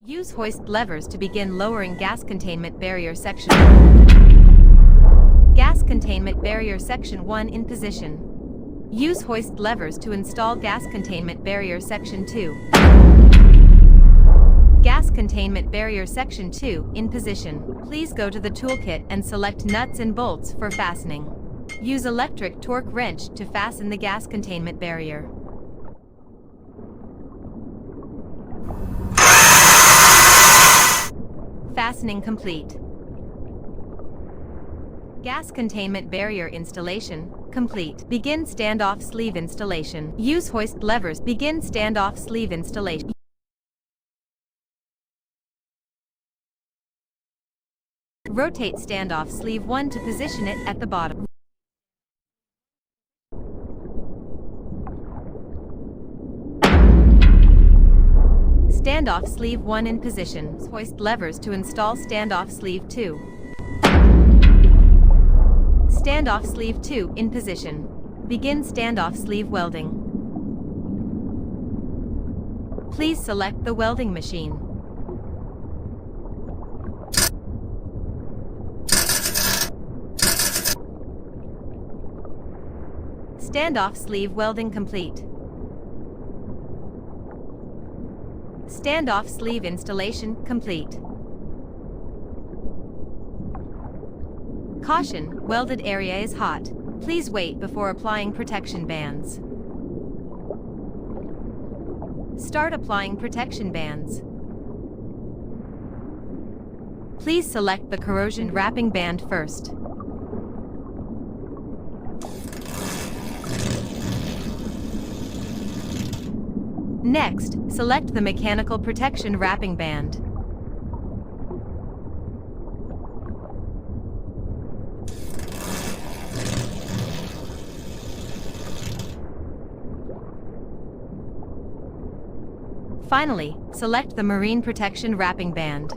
Use hoist levers to begin lowering gas containment barrier section. Gas containment barrier section 1 in position. Use hoist levers to install gas containment barrier section 2. Gas containment barrier section 2 in position. Please go to the toolkit and select nuts and bolts for fastening. Use electric torque wrench to fasten the gas containment barrier. Fastening complete. Gas containment barrier installation complete. Begin standoff sleeve installation. Use hoist levers. Begin standoff sleeve installation. Rotate standoff sleeve 1 to position it at the bottom. Standoff sleeve 1 in position. Hoist levers to install standoff sleeve 2. Standoff sleeve 2 in position. Begin standoff sleeve welding. Please select the welding machine. Standoff sleeve welding complete. Standoff sleeve installation complete. Caution, welded area is hot. Please wait before applying protection bands. Start applying protection bands. Please select the corrosion wrapping band first. Next, select the mechanical protection wrapping band. Finally, select the marine protection wrapping band.